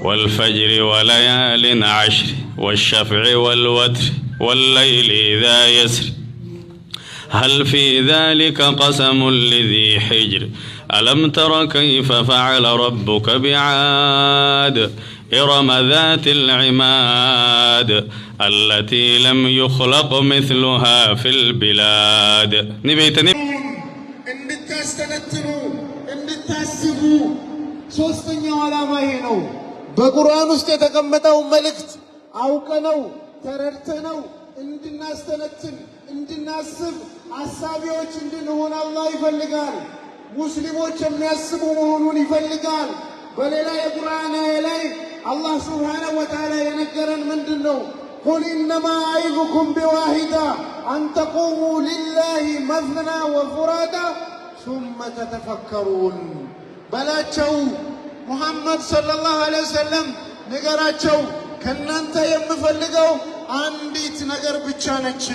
والفجر وليال عشر والشفع والوتر والليل إذا يسر هل في ذلك قسم لذي حجر ألم تر كيف فعل ربك بعاد إرم ذات العماد التي لم يخلق مثلها في البلاد نبيتني እንድታስቡ ሶስተኛው ዓላማ ይሄ ነው። በቁርአን ውስጥ የተቀመጠው መልእክት አውቀነው ተረድተነው እንድናስተነትን እንድናስብ አሳቢዎች እንድንሆን አላህ ይፈልጋል። ሙስሊሞች የሚያስቡ መሆኑን ይፈልጋል። በሌላ የቁርአን ላይ አላህ ሱብሓነሁ ወተዓላ የነገረን ምንድነው? ቁል ኢነማ አዒዙኩም ቢዋሂዳ አን ተቁሙ ሊላሂ መዝና ወፉራዳ ثم تتفكرون በላቸው ሙሐመድ ሰለላሁ ዐለይሂ ወሰለም ንገራቸው ከናንተ የምፈልገው አንዲት ነገር ብቻ ነች።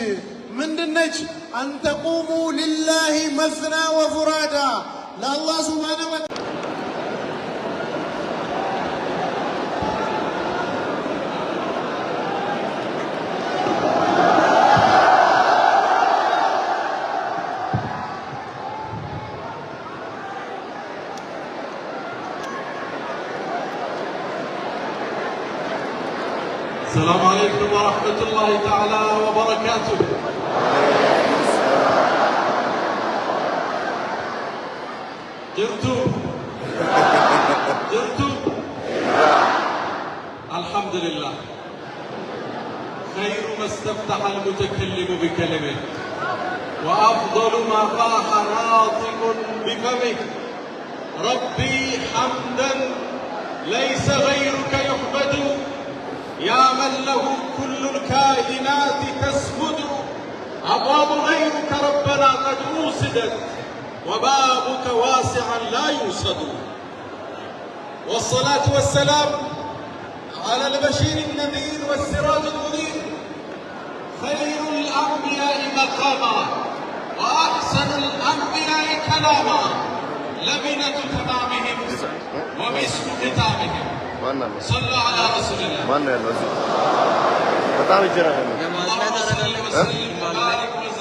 ምንድነች? አን ተቁሙ ሊላሂ መዝና ወፉራዳ ለአላህ ሱብሓነሁ ወተዓላ السلام عليكم ورحمة الله تعالى وبركاته. جرتو الحمد لله خير ما استفتح المتكلم بكلمه وأفضل ما فاح ناطق بفمه ربي حمدا ليس غيرك يحمد يا من له كل الكائنات تسجد أبواب غيرك ربنا قد أوسدت وبابك واسعا لا يوسد والصلاة والسلام على البشير النذير والسراج المنير خير الأنبياء مقاما وأحسن الأنبياء كلاما لبنة تمامهم ومسك ختامهم صلوا على رسول الله. በጣም ይጀራል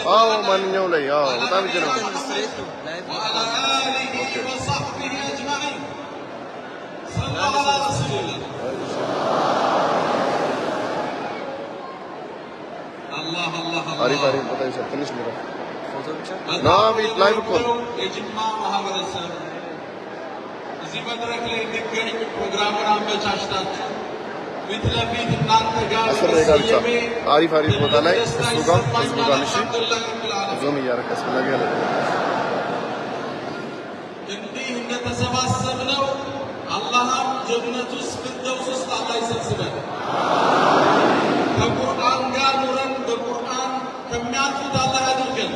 አዎ ማንኛው ላይ አዎ በጣም ይጀራል وعلى آله وصحبه أجمعين صلوا على رسول الله. الله الله الله አሪፍ በጣም ይሻል ትንሽ ነው ናቢት ላይ እኮ የጅማ ማህበረሰብ እዚህ መድረክ ላይ እንገኝ ፕሮግራሙን አመቻችታችሁ ፊት ለፊት እናንተ ጋር አሪፍ ቦታ ላይ እሱ ጋር እሺ ዞም እያረከስ ፈለገ ያለ እንዲህ እንደተሰባሰብነው አላህም ጀነት ውስጥ ፍርደውስ ውስጥ አላህ ይሰብስበን። ከቁርአን ጋር ኑረን በቁርአን ከሚያልፉት አላህ ያድርገን።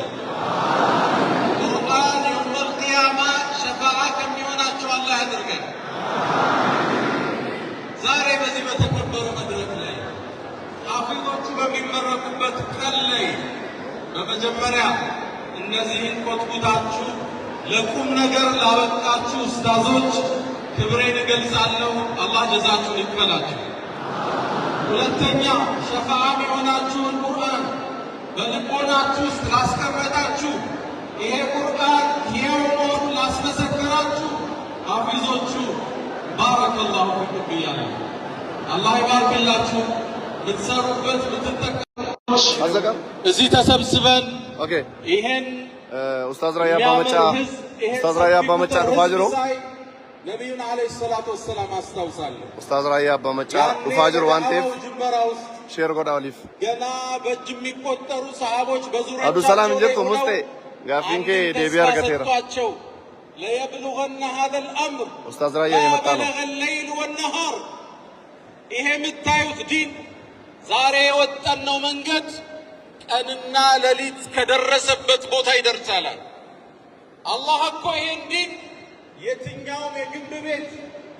ቁርአን የውመል ቂያማ ሸፋዓ ከሚሆናቸው አላህ ያድርገን። ዛሬ በዚህ በተከበረ መድረክ ላይ ሐፊዞቹ በሚመረቁበት ቀን ላይ በመጀመሪያ እነዚህን ኮትኩታችሁ ለቁም ነገር ላበቃችሁ ኡስታዞች ክብሬን እገልጻለሁ። አላህ ጀዛችሁን ይክፈላችሁ። ሁለተኛ ሸፋዓም የሆናችሁን ቁርአን በልቦናችሁ ውስጥ ላስቀመጣችሁ ይሄ ቁርአን ሕያው መሆኑን ላስመሰከራችሁ ሐፊዞቹ ባረከላሁ ፊኩም ብያለሁ። አላህ ይባርክላችሁ። ብትሰሩበት ብትጠቀሙ እዚህ ተሰብስበን ይሄን ኡስታዝ ራያ አባመጫ ዱፋጅሮ ነቢዩን ዓለይሂ ሰላቱ ወሰላም አስታውሳለሁ። ኡስታዝ ራያ አባመጫ ዱፋጅሮ ዋንቴፍ ሼር ጎዳውሊፍ ገና በእጅ የሚቆጠሩ ሰሃቦች በዙሪያቸው አብዱ ሰላም እንጀቶ ሙስቴ ጋፊንኬ ዴቢያር ገቴራ ለየብሉገነ ሀዘል አምር ኡስታዝ ራያ የመጣ ነው። ለይል ወነሃር ይሄ የምታዩት ዲን ዛሬ የወጣነው መንገድ ቀንና ሌሊት ከደረሰበት ቦታ ይደርሳል። አላህ እኮ ይሄን ዲን የትኛውም የግንብ ቤት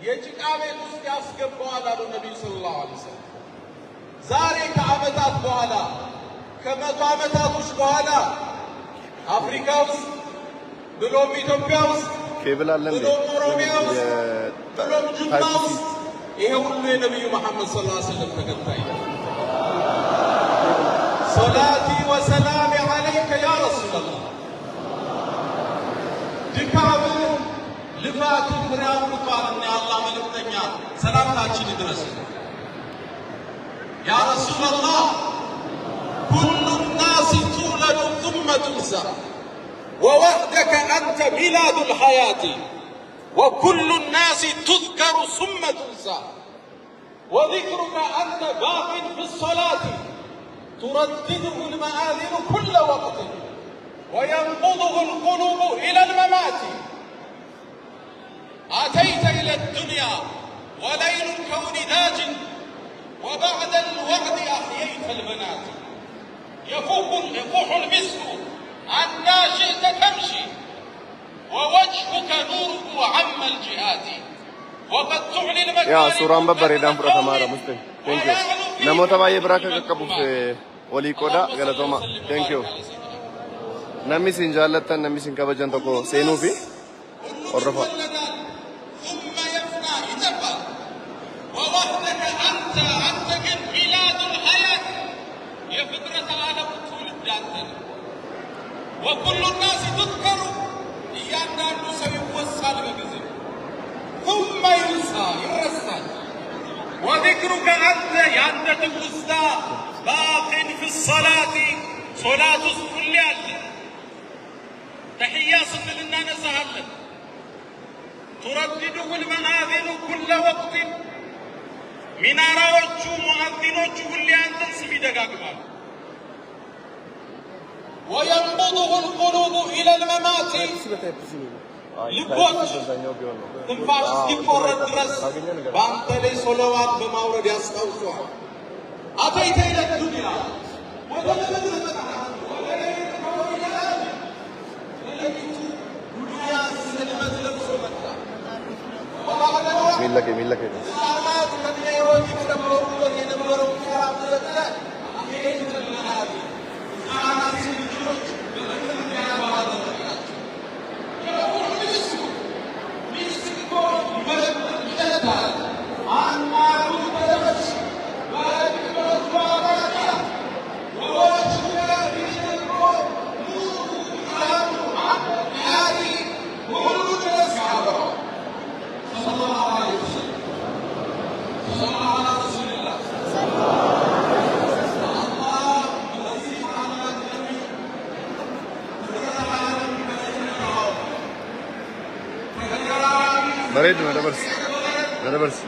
የጭቃ ቤት ውስጥ ያስገባዋል አሉ ነቢዩ ሰለላሁ ዐለይሂ ወሰለም። ዛሬ ከዓመታት በኋላ ከመቶ ዓመታቶች በኋላ አፍሪካ ውስጥ ብሎም ኢትዮጵያ ውስጥ ብሎም ኦሮሚያ ውስጥ ብሎም ጅማ ውስጥ ይሄ ሁሉ የነብዩ መሐመድ ሰለላሁ ዐለይሂ ወሰለም ተከታይ ሶላቲ ወሰላሚ ዐለይከ ያ ረሱላህ ድካም ልፋት ፍሬያውን ቃልና የአላህ መልእክተኛ ሰላምታችን ይድረስ ያ ረሱላህ ኩሉ الناس تولد ثم تنسى ووحدك أنت ميلاد الحياة وكل الناس تذكر ثم تنسى وذكرك أنت باق في الصلاة تردده المآذن كل وقت وينقضه القلوب إلى الممات أتيت إلى الدنيا وليل الكون داج وبعد الوعد أحييت البنات يفوح المسك عنا شئت تمشي ووجهك نوره عم الجهات وقد تعلي المكان يا سوران ببريدان برا تمارا مسلم ثانك يو نمو تباي براك كبوف ولي كودا غلطوما ثانك يو نمي سنجالتا نمي سنكبجان تكو سينو في ورفا ثم يفنى يتبع ووحدك أنت قد ميلاد الحياة يا فكرة العالم تولد جانتنا وكل الناس تذكر إيانا نسوي وصال بقزم ثم ينسى يرسل وذكرك أنت يانا تبستا باق في الصلاة صلاة كل أجل تحيا صلى لنا نزهلن تردده المآذن كل وقت مناراዎቹ ሙአዚኖቹ ሁሌ አንተን ስም ይደጋግማሉ وينقضه القلوب إلى الممات ልቦች ትንፋሽ እስኪቆረጥ ድረስ በአንተ ላይ ሶለዋት በማውረድ ያስታውሱሃል أتيت إلى الدنيا ወደ ምድር መጣህ ሚለከ بريد أنا برس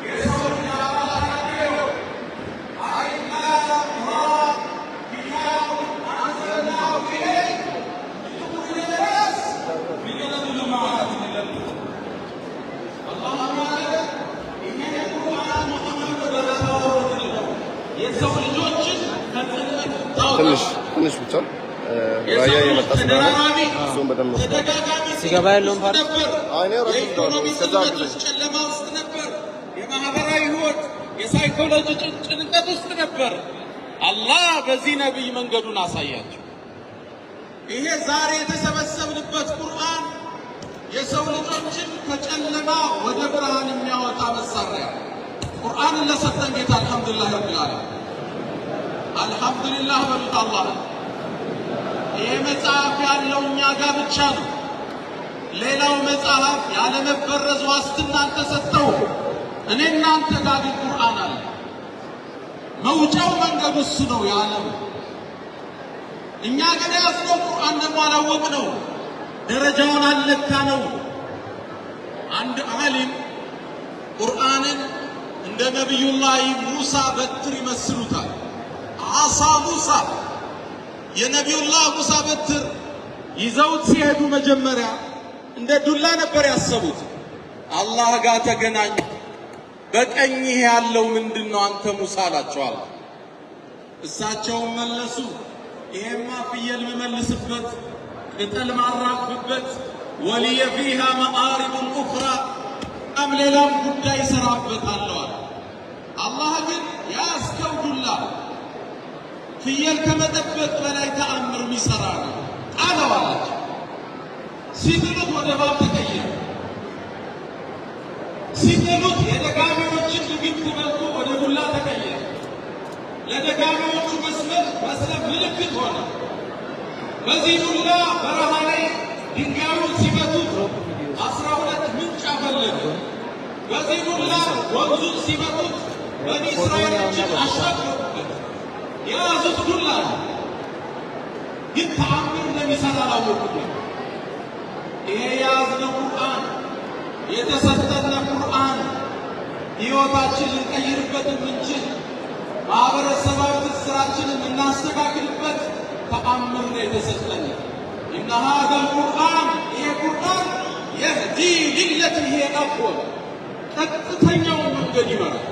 ትንሽ ብቻ ራያ የመጣ ስለሆነ እሱም በደንብ ነው ሲገባ ያለውን ፓርት አይኔ ራሱ ጨለማ ውስጥ ነበር የማህበራዊ ህይወት የሳይኮሎጂ ጭንቀት ውስጥ ነበር አላህ በዚህ ነብይ መንገዱን አሳያቸው ይሄ ዛሬ የተሰበሰብንበት ቁርአን የሰው ልጆችን ከጨለማ ወደ ብርሃን የሚያወጣ መሳሪያ ቁርአንን ለሰጠን ጌታ አልহামዱሊላህ ረቢል ዓለሚን አልহামዱሊላህ በሉት አላህ ይሄ መጽሐፍ ያለው እኛ ጋር ብቻ ነው ሌላው መጽሐፍ ያለ መበረዝ ዋስትና ተሰጠው እኔ እናንተ ጋር ቁርአን አለ መውጫው መንገዱ እሱ ነው ያለው እኛ ግን ያስነው ቁርአን ደግሞ አላወቅነው ደረጃውን አለካ ነው አንድ ዓሊም ቁርአንን እንደ ነብዩላህ ሙሳ በትር ይመስሉታል አሳ ሙሳ የነብዩላህ ሙሳ በትር ይዘውት ሲሄዱ መጀመሪያ እንደ ዱላ ነበር ያሰቡት አላህ ጋር ተገናኙ በቀኝ ያለው ምንድነው አንተ ሙሳ አላቸዋል እሳቸው መለሱ ይሄማ ፍየል መመልስበት ቅጠል ማራቅበት ወሊየ ፊሃ መዓሪብ ኡኽራ አምሌላም ጉዳይ ሰራበታለሁ አላህ ግን ያስከው ዱላ ፍየል ከመጠበቅ በላይ ተአምር የሚሰራ ነው አለዋላቸው ሲጥሉት ወደ ባብ ተቀየረ ሲጥሉት የደጋሚዎችን ልብ ግብ በልቶ ወደ ዱላ ተቀየረ። ለደጋሚዎቹ መስመር ምልክት ሆነ። በዚህ ዱላ በረሃ ላይ ድንጋዩን ሲመቱት 12 ምንጭ አፈለገ። በዚህ ዱላ ወንዙን ሲመቱት በኒ እስራኤሎችን አሻገሩበት። የያዙት ዱላ ግን ተአምር እንደሚሰራ አላወቁም። ይሄ የያዝነው ቁርአን የተሰጠን ቁርአን ሕይወታችንን ልንቀይርበት የምንችል ማህበረሰባዊ ትስስራችንን የምናስተካክልበት ተአምር ነው የተሰጠን። ኢነ ሀዘል ቁርአን ይሄ ቁርአን የህዲ ሊለቲ ሂየ አቅወም ቀጥተኛውን መንገድ ይመራል።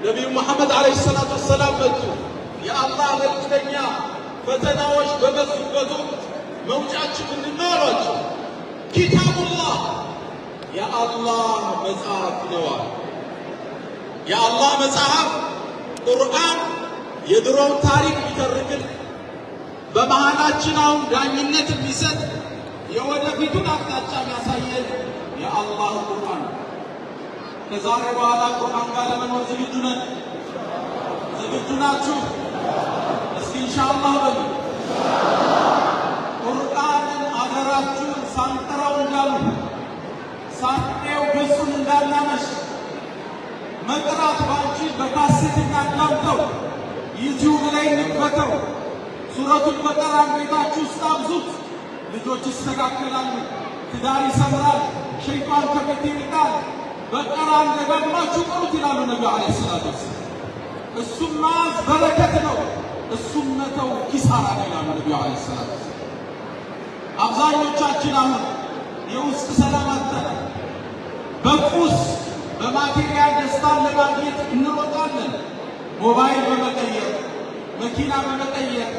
ነቢዩ መሐመድ ዓለይሂ ሰላቱ ወሰላም መጡ። የአላህ መልእክተኛ ፈተናዎች በበዙበት ወቅት መውጫችን ምንድን ነው አሏቸው። ኪታቡላህ የአላህ መጽሐፍ ነዋል። የአላህ መጽሐፍ ቁርአን የድሮው ታሪክ ቢተርክል በመሃላችን አሁን ዳኝነት የሚሰጥ የወደፊቱን አቅጣጫ የሚያሳየን የአላህ ቁርአን። ከዛሬ በኋላ ቁርአን ጋር ለመኖር ዝግጁ ነን? ዝግጁ ናችሁ? እስኪ ኢንሻአላህ በሉ። ቁርአንን አገራችሁን ሳንጠራው እንዳሉ ሳንጤው ገጹን እንዳናመሽ መቅራት ባንቺ በካሴት እናዳምጠው፣ ዩቲዩብ ላይ እንክፈተው። ሱረቱል በቀራን ቤታችሁ ውስጥ አብዙት። ልጆች ይስተካከላሉ፣ ትዳር ይሰምራል፣ ሸይጣን ከቤት ይርቃል። በቀራን ደጋግማችሁ ቅሩት ይላሉ ነቢዩ ዓለይሂ ሰላቱ ወሰላም። እሱም መያዝ በረከት ነው፣ እሱም መተው ኪሳራ ነው ይላሉ ነቢዩ ዓለይሂ ሰላቱ ወሰላም። አብዛኞቻችን አሁን የውስጥ ሰላም አጥተናል። በቁስ በማቴሪያል ደስታን ለማግኘት እንሮጣለን። ሞባይል በመቀየር መኪና በመቀየር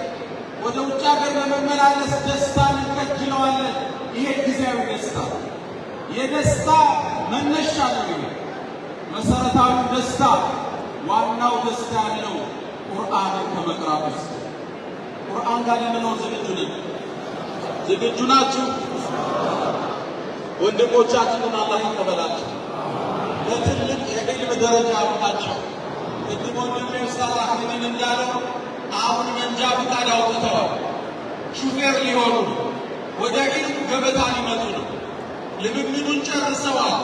ወደ ውጭ ሀገር በመመላለስ ደስታን እንከጅለዋለን። ይሄ ጊዜያዊ ደስታ የደስታ መነሻ ነው። መሰረታዊ ደስታ ዋናው ደስታ ያለው ቁርአንን ከመቅራት ውስጥ። ቁርአን ጋር ለመኖር ዝግጁ ነን? ዝግጁ ናችሁ? ወንድሞቻችንን አላህ ይቀበላቸው፣ ለትልቅ የዕልም ደረጃ አብቃቸው። ቅድም ወንድሜ ኡስታዝ አህመድን እንዳለው አሁን መንጃ ፈቃድ አውጥተዋል። ሹፌር ሊሆኑ ወደ ዕልም ገበታ ሊመጡ ነው። ልምምዱን ጨርሰዋል።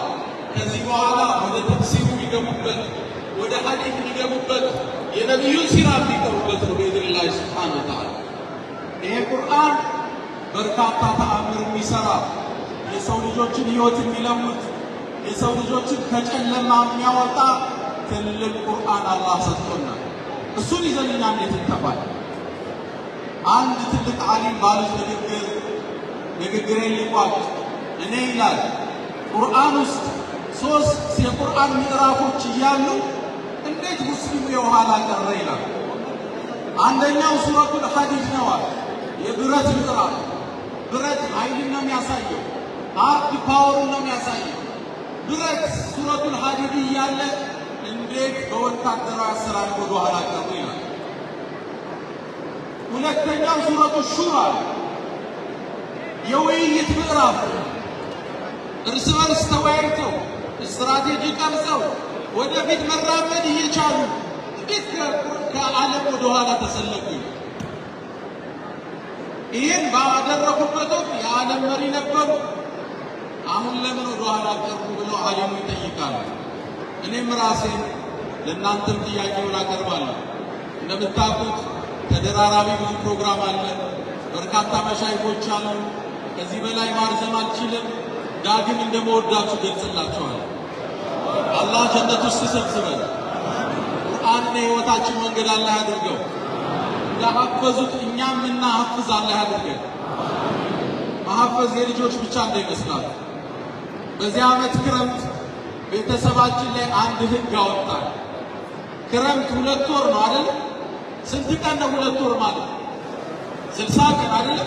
ከዚህ በኋላ ወደ ተፍሲሩ ሊገቡበት፣ ወደ ሐዲስ ሊገቡበት፣ የነቢዩን ሲራ ሊገቡበት ነው በኢዝኒላህ ሱብሓነሁ ወተዓላ። ይሄ ቁርአን በርካታ ተአምር የሚሰራ የሰው ልጆችን ሕይወት የሚለውጥ የሰው ልጆችን ከጨለማ የሚያወጣ ትልቅ ቁርአን አላህ ሰጥቶናል። እሱን ይዘንና እንዴት እንጠፋል? አንድ ትልቅ ዓሊም ባሉት ንግግሬን ሊቋጭ እኔ ይላል ቁርአን ውስጥ 3 የቁርአን ምዕራፎች እያሉ እንዴት ሙስሊሙ የኋላ ቀረ ይላል። አንደኛው ሱረቱል ሐዲድ ነው። የብረት ምዕራፍ ብረት ኃይልን ነው የሚያሳየው፣ ሃርድ ፓወርን ነው የሚያሳየው። ብረት ሱረቱል ሐዲድ እያለ እንዴት በወታደራዊ አሰራር ወደ ኋላ ቀሩ ይላል። ሁለተኛው ሱረቱ ሹራ የውይይት ምዕራፍ፣ እርስ በርስ ተወያይተው ስትራቴጂ ቀርጸው ወደፊት መራመድ እየቻሉ እንዴት ከዓለም ወደ ኋላ ተሰለፉ። ይህን ባደረጉበት ወቅት የዓለም መሪ ነበሩ። አሁን ለምን ወደ ኋላ ቀሩ ብለው ዓሊሙ ይጠይቃሉ። እኔም ራሴን ለእናንተም ጥያቄውን አቀርባለሁ። እንደምታውቁት ተደራራቢ ብዙ ፕሮግራም አለ፣ በርካታ መሻይኮች አሉ። ከዚህ በላይ ማርዘም አልችልም። ዳግም እንደመወዳችሁ ገልጽላችኋለሁ። አላህ ጀነት ውስጥ ይሰብስበን። ቁርአንን የሕይወታችን መንገድ አላህ ያድርገው። እንዳሐፈዙት እኛም እናሐፍዝ አላህ ያድርገን። ማሐፈዝ የልጆች ብቻ እንዳይመስላል። በዚህ ዓመት ክረምት ቤተሰባችን ላይ አንድ ህግ አወጣል። ክረምት 2 ወር ነው አይደል? ስንት ቀን ነው 2 ወር ማለት? 60 ቀን አይደል?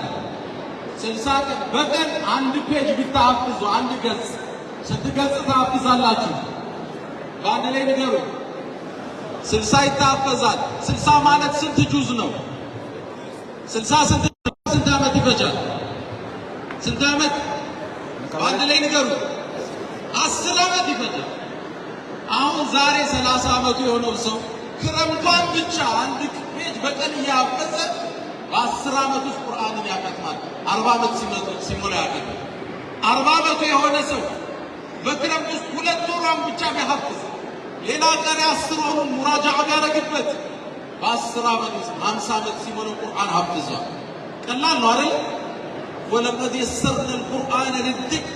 60 ቀን በቀን አንድ ፔጅ ቢታሐፍዙ አንድ ገጽ ስንት ገጽ ታሐፍዛላችሁ? በአንድ ላይ ንገሩ። 60 ይታሐፈዛል። 60 ማለት ስንት ጁዝ ነው? 60 ስንት ዓመት ይፈጃል? ስንት ዓመት? በአንድ ላይ ንገሩ። 10 ዓመት ይፈጃል። አሁን ዛሬ 30 ዓመቱ የሆነው ሰው ክረምቷን ብቻ አንድ ፔጅ በቀን እያፈሰ በ10 ዓመት ውስጥ ቁርአንን ያከትማል። 40 ዓመት ሲሞላ ያከትማል። 40 ዓመቱ የሆነ ሰው በክረምት ውስጥ 2 ወሯን ብቻ ቢያሐፍዝ ሌላ ቀሪ 10 ወሩን ሙራጃዓ ቢያደርግበት በ10 ዓመት ውስጥ 50 ዓመት ሲሞላው ቁርአን ሐፍዟል። ቀላል ነው አይደል? ወለቀድ የሰርነ القرآن للذكر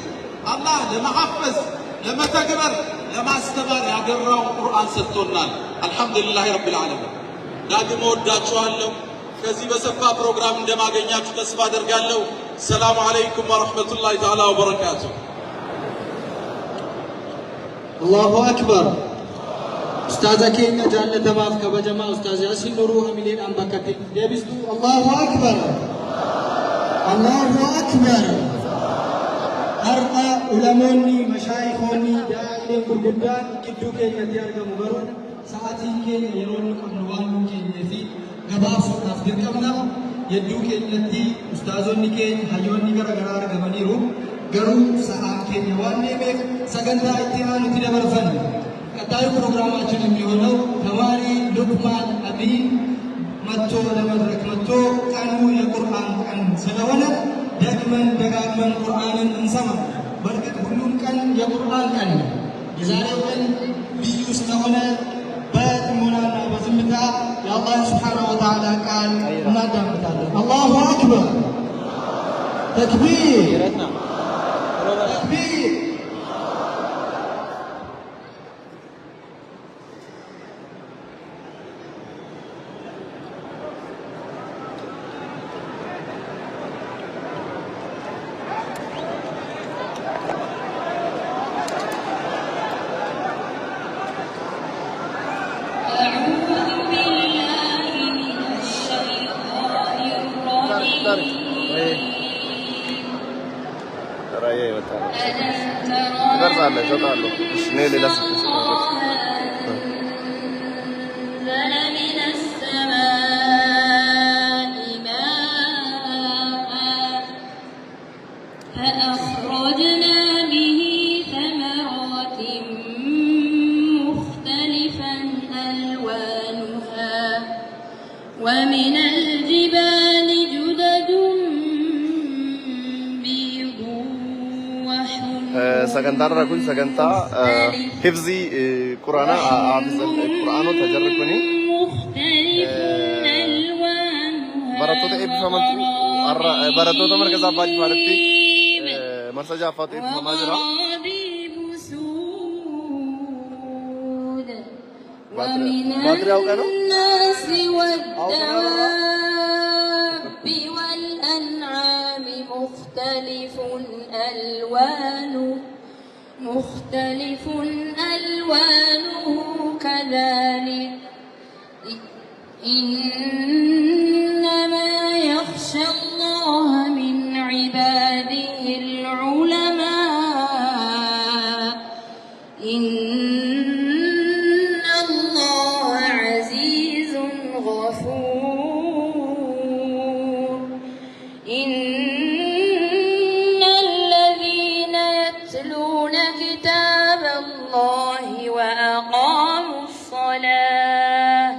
አላህ ለማሐፈዝ ለመተግበር ለማስተማር ያገራው ቁርአን ሰጥቶናል። አልহামዱሊላህ ረቢል ዓለሚን። ዳግም ወዳችኋለሁ። ከዚህ በሰፋ ፕሮግራም እንደማገኛችሁ ተስፋ አደርጋለሁ። ሰላም አለይኩም ወራህመቱላሂ ተዓላ ወበረካቱ። አላሁ አክበር። ኡስታዝ ኬኛ ጃለተማፍ ከበጀማ ኡስታዝ ያሲን ኑሩ ሀሚሌን አንበከቴ ደብስቱ አላሁ አክበር አላሁ አክበር። ሀርቃ ዑለሞኒ መሻይኾኒ ዳኢሌን ጉርጉዳን ጊዱ ኬኛቲ አርገሙ በሩን ሰዓቲን ኬኛ የሮን ቀብኑ ዋኑ ኬኘቲ gabaabsuudhaaf dirqamna hedduu keenyatti ustaazonni keenya hayyoonni garaagaraa argamaniiru garuu sa'aan keenya waan deemeef sagantaa itti aanutti dabarfanna ቀጣዩ ፕሮግራማችን የሚሆነው ተማሪ ሉክማን አሚን መጥቶ ለመድረክ መጥቶ ቀኑ የቁርአን ቀን ስለሆነ ደግመን ደጋግመን ቁርአንን እንሰማ። በእርግጥ ሁሉም ቀን የቁርአን ቀን ነው። የዛሬው ቀን ልዩ ስለሆነ በጥሞናና በዝምታ የአላህ ስብሓነሁ ወተዓላ ቃል እናዳምጣለን። አላሁ አክበር ተክቢር ተክቢር። فأخرجنا به ثمرات مختلفا ألوانها ومن الجبال جدد بيض وحمر. سكنتار ركون سكنتا حفظي قرآن حافظ القرآن تجربني براتو تيب فمنتي براتو تمر كذا باج فارتي مرسجا فاتي فماجرا ومن الناس والدواب والأنعام مختلف ألوانه كذلك إنما يخشى الله من عباده العلماء إن الله عزيز غفور. إن الذين يتلون كتاب الله وأقاموا الصلاة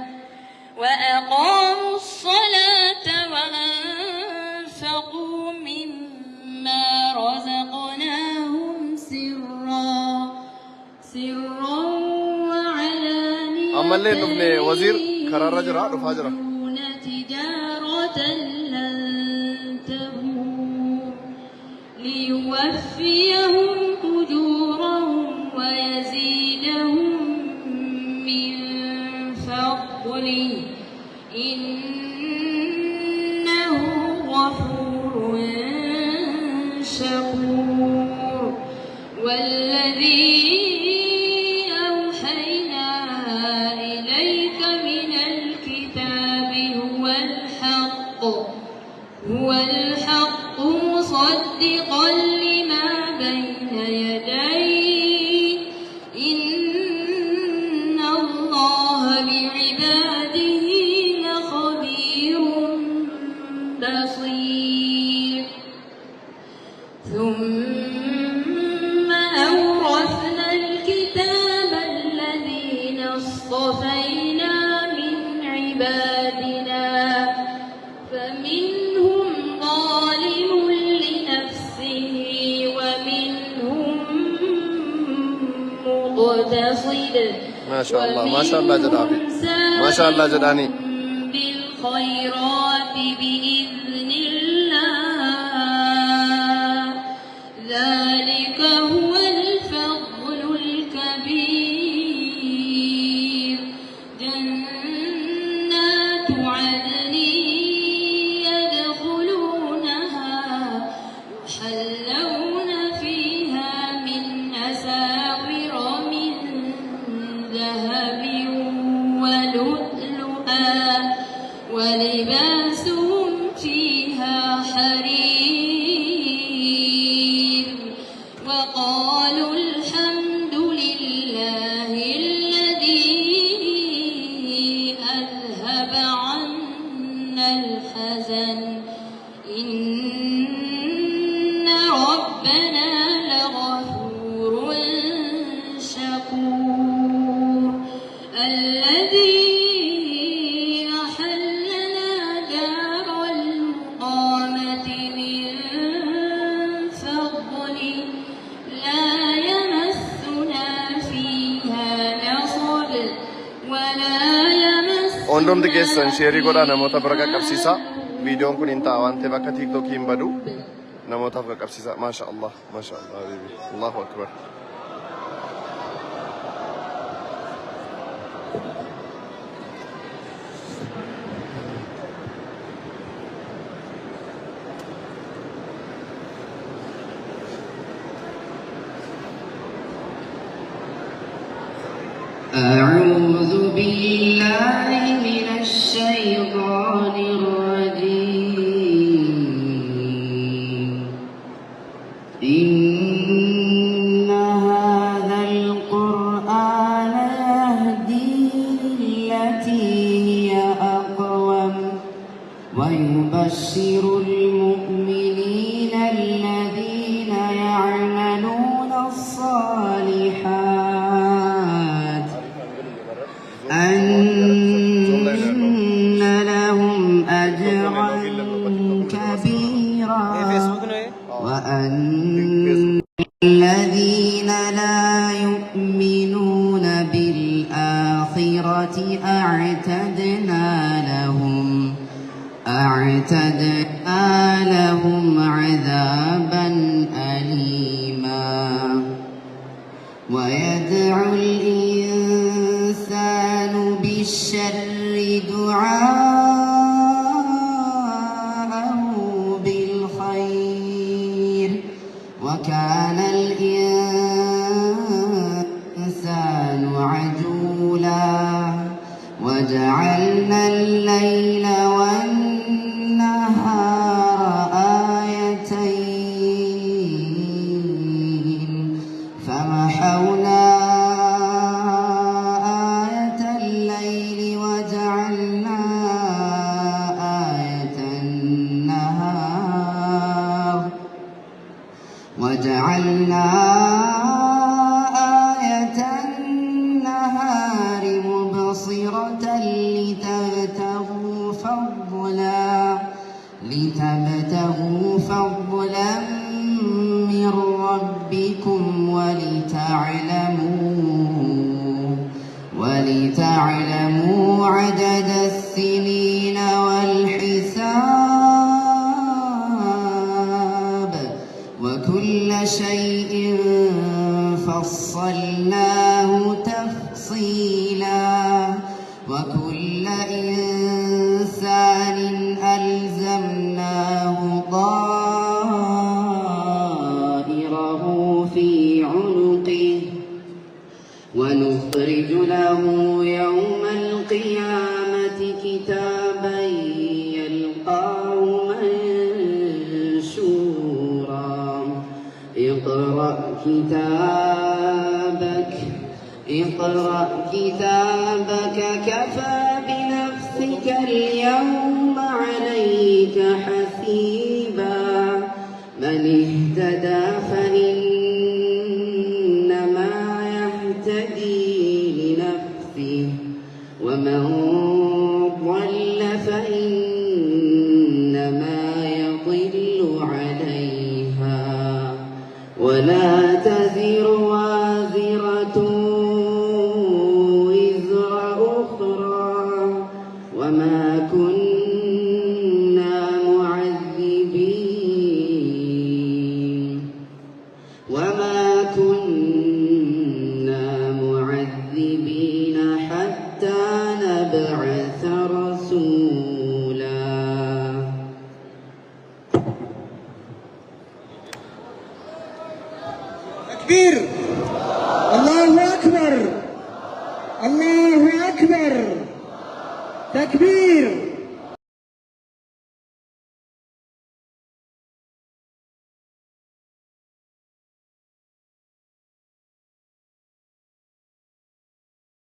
وأنفقوا مما رزقناهم سرا وعلانية أمالي نبني وزير قرار رجرا رفاجرا تجارة لن تبور ليوفيهم أجورهم ويزيدهم من فضله إنه غفور شكور. والذي أوحينا إليك من الكتاب هو الحق مصدقا لما بين يديه إن الله بعباده لخبير بصير. ثم أورثنا الكتاب الذين ما شاء الله ما شاء الله جدعاني ما شاء الله جدعاني بالخيرات بإذن الله ذلك هو الفضل الكبير جنات عدن يدخلونها يحلون فيها من أساور من ذهب ولؤلؤا ولباسهم فيها حرير وقالوا الحمد لله الذي أذهب عنا الحزن إن ربنا لغفور شكور الذي أحلنا دار المقامة من فضله لا يمسنا فيها نصب ولا يمسنا Ondom digeessan sheerii godhaa namoota bira qaqqabsiisaa. Viidiyoon kun hin ta'a waan ta'eef akka tiiktookii hin badu namootaaf qaqqabsiisaa. Maasha Allah habiibi. Allahu akbar. أعوذ بالله من الشيطان الرجيم إن هذا القرآن يهدي للتي هي أقوم ويبشر المؤمنين الذين يعملون الصالحات أن لهم أجرا كبيرا وأن الذين لا يؤمنون بالآخرة أعتدنا لهم عذابا أليما ويدعو الإنسان بالشر دعاءه بالخير وكان الإنسان عجولا وجعلنا الليل والنهار آيتين فمحونا آية الليل وجعلنا آية النهار مبصرة لتبتغوا فضلا من ربكم ولتعلموا عدد السنين والحساب وكل شيء فصلناه تفصيلا وكل إنسان ألزمناه طائره في عنقه ونخرج له يوم القيامة كتابا يلقاه منشورا اقرأ كتابك كفى بنفسك اليوم عليك حسيبا من اهتدى فإنما يهتدي لنفسه ومن ضل فإنما يضل عليها ولا تزر وازرة تكبير الله أكبر الله أكبر تكبير